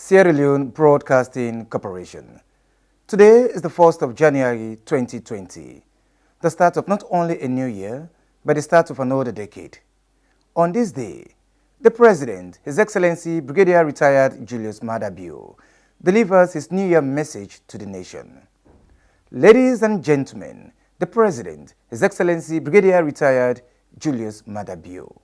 Sierra Leone Broadcasting Corporation. Today is the 1st of January 2020, the start of not only a new year, but the start of another decade. On this day, the President, His Excellency Brigadier Retired Julius Maada Bio, delivers his New Year message to the nation. Ladies and gentlemen, the President, His Excellency Brigadier Retired Julius Maada Bio.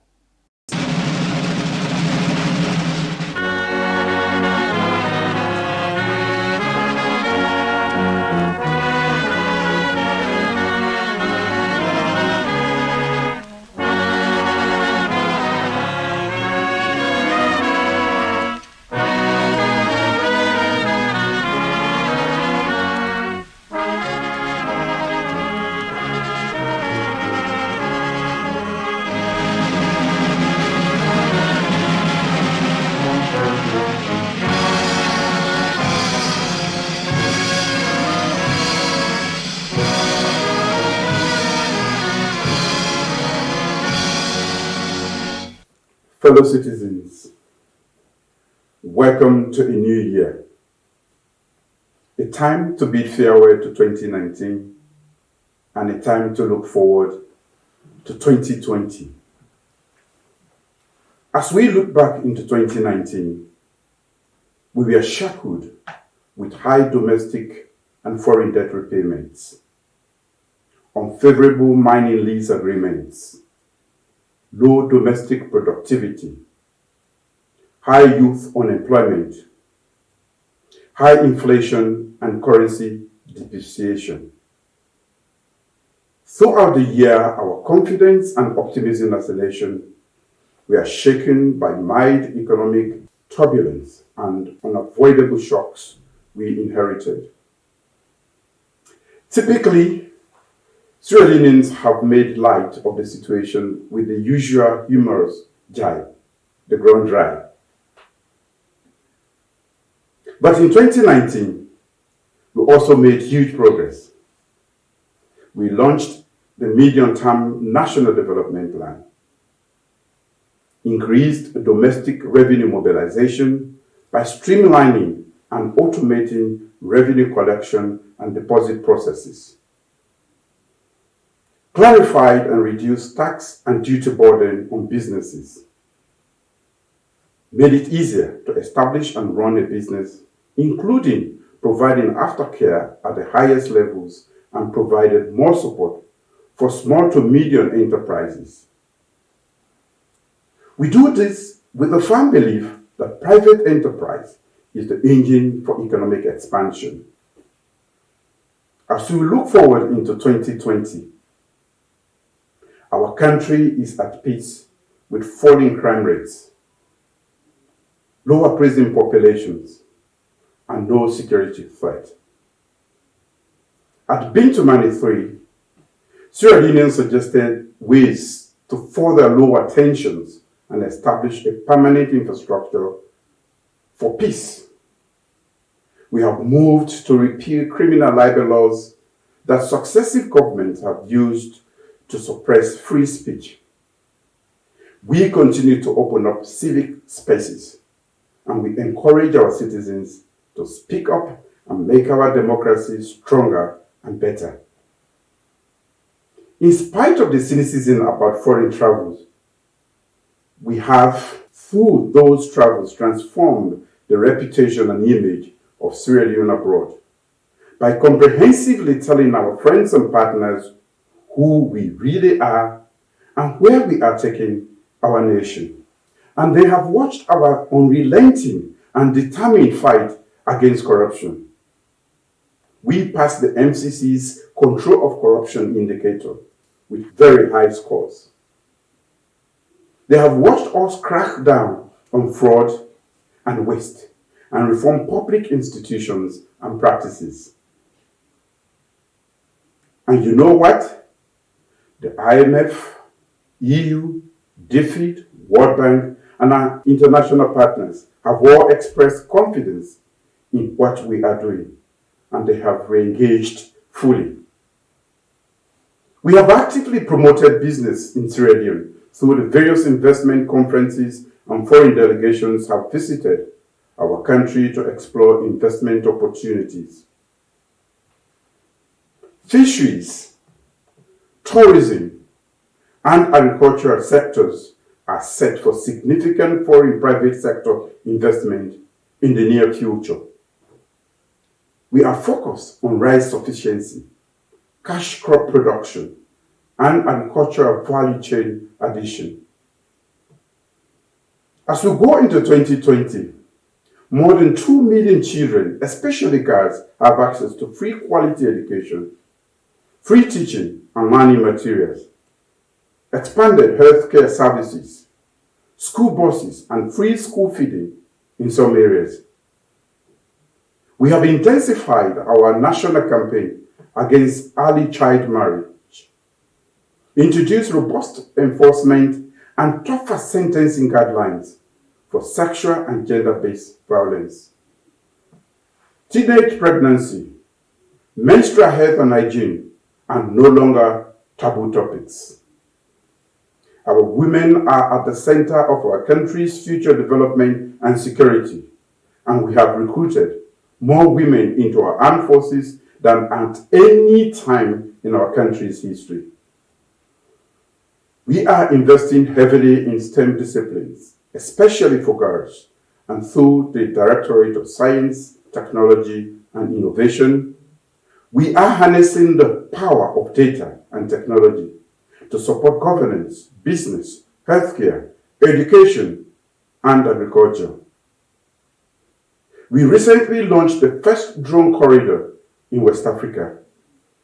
Fellow citizens, welcome to a new year. A time to bid farewell to 2019 and a time to look forward to 2020. As we look back into 2019, we were shackled with high domestic and foreign debt repayments, unfavorable mining lease agreements, low domestic productivity, high youth unemployment, high inflation and currency depreciation. Throughout the year, our confidence and optimism as a nation were shaken by mild economic turbulence and unavoidable shocks we inherited. Typically, Sierra Leoneans have made light of the situation with the usual humorous jibe, the ground dry. But in 2019, we also made huge progress. We launched the medium-term National Development Plan, increased domestic revenue mobilization by streamlining and automating revenue collection and deposit processes, clarified and reduced tax and duty burden on businesses, made it easier to establish and run a business, including providing aftercare at the highest levels, and provided more support for small to medium enterprises. We do this with the firm belief that private enterprise is the engine for economic expansion. As we look forward into 2020, our country is at peace with falling crime rates, lower prison populations, and no security threat. At Bintumani 3, Sierra Leoneans suggested ways to further lower tensions and establish a permanent infrastructure for peace. We have moved to repeal criminal libel laws that successive governments have used to suppress free speech. We continue to open up civic spaces, and we encourage our citizens to speak up and make our democracy stronger and better. In spite of the cynicism about foreign travels, we have, through those travels, transformed the reputation and image of Sierra Leone abroad by comprehensively telling our friends and partners who we really are and where we are taking our nation. And they have watched our unrelenting and determined fight against corruption. We passed the MCC's Control of Corruption indicator with very high scores. They have watched us crack down on fraud and waste and reform public institutions and practices. And you know what? The IMF, EU, DFID, World Bank, and our international partners have all expressed confidence in what we are doing, and they have re-engaged fully. We have actively promoted business in Sierra Leone through the various investment conferences and foreign delegations have visited our country to explore investment opportunities. Fisheries, tourism, and agricultural sectors are set for significant foreign private sector investment in the near future. We are focused on rice sufficiency, cash crop production, and agricultural value chain addition. As we go into 2020, more than 2 million children, especially girls, have access to free quality education, free teaching and learning materials, expanded healthcare services, school buses, and free school feeding in some areas. We have intensified our national campaign against early child marriage, introduced robust enforcement and tougher sentencing guidelines for sexual and gender-based violence. Teenage pregnancy, menstrual health and hygiene are no longer taboo topics. Our women are at the center of our country's future development and security, and we have recruited more women into our armed forces than at any time in our country's history. We are investing heavily in STEM disciplines, especially for girls, and through the Directorate of Science, Technology, and Innovation, we are harnessing the power of data and technology to support governance, business, healthcare, education, and agriculture. We recently launched the first drone corridor in West Africa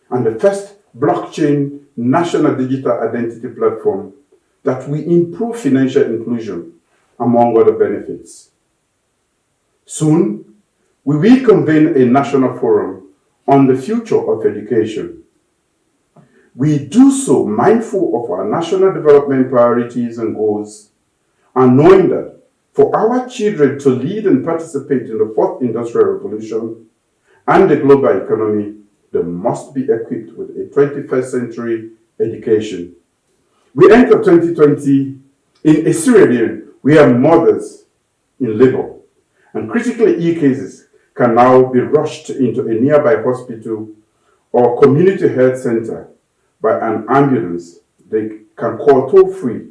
and the first blockchain national digital identity platform that will improve financial inclusion, among other benefits. Soon, we will convene a national forum on the future of education. We do so mindful of our national development priorities and goals, and knowing that for our children to lead and participate in the fourth industrial revolution and the global economy, they must be equipped with a 21st century education. We enter 2020 in a Sierra Leone where mothers in labor and critically ill cases can now be rushed into a nearby hospital or community health center by an ambulance they can call toll-free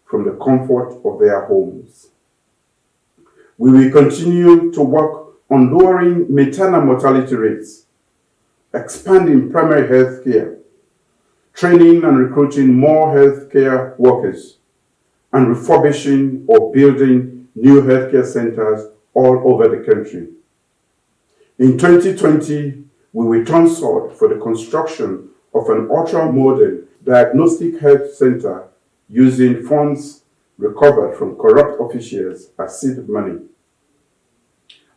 from the comfort of their homes. We will continue to work on lowering maternal mortality rates, expanding primary health care, training and recruiting more healthcare workers, and refurbishing or building new healthcare centers all over the country. In 2020, we will turn sword for the construction of an ultra-modern diagnostic health center using funds recovered from corrupt officials as seed money.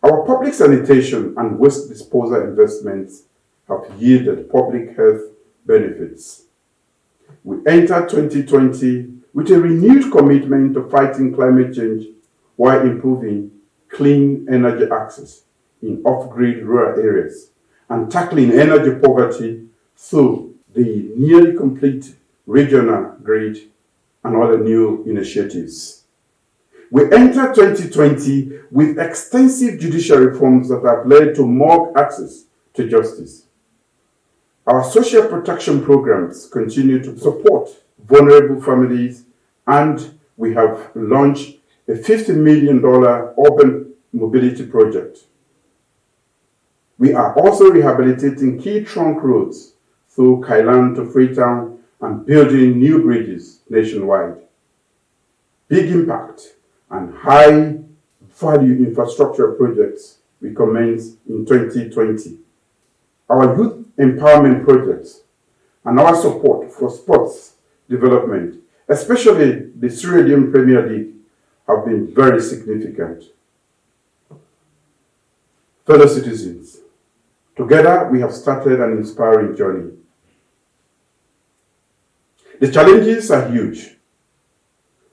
Our public sanitation and waste disposal investments have yielded public health benefits. We enter 2020 with a renewed commitment to fighting climate change while improving clean energy access in off-grid rural areas and tackling energy poverty through the nearly complete regional grid and other new initiatives. We enter 2020 with extensive judicial reforms that have led to more access to justice. Our social protection programs continue to support vulnerable families, and we have launched a $50 million urban mobility project. We are also rehabilitating key trunk roads through Kailan to Freetown and building new bridges nationwide. Big impact and high value infrastructure projects will commence in 2020. Our youth empowerment projects and our support for sports development, especially the Sierra Leone Premier League, have been very significant. Fellow citizens, together we have started an inspiring journey. The challenges are huge,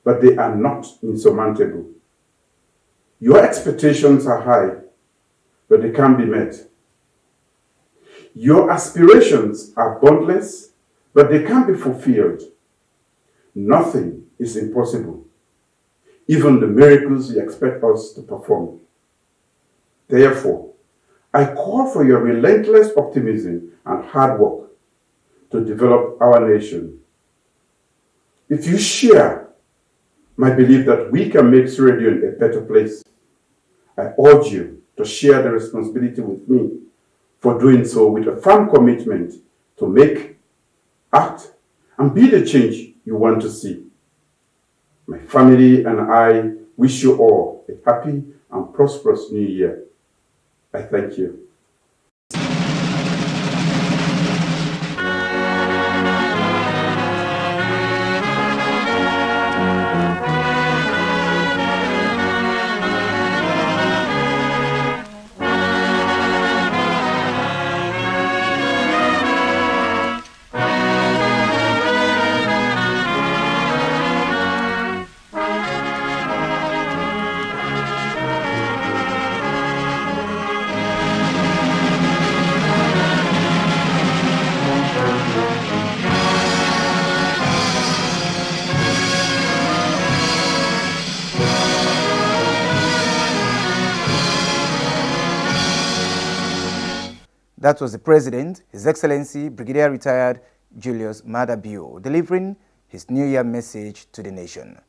but they are not insurmountable. Your expectations are high, but they can be met. Your aspirations are boundless, but they can be fulfilled. Nothing is impossible, even the miracles you expect us to perform. Therefore, I call for your relentless optimism and hard work to develop our nation. If you share my belief that we can make Sierra Leone a better place, I urge you to share the responsibility with me for doing so with a firm commitment to make, act, and be the change you want to see. My family and I wish you all a happy and prosperous new year. I thank you. That was the President, His Excellency Brigadier Retired Julius Maada Bio, delivering his New Year message to the nation.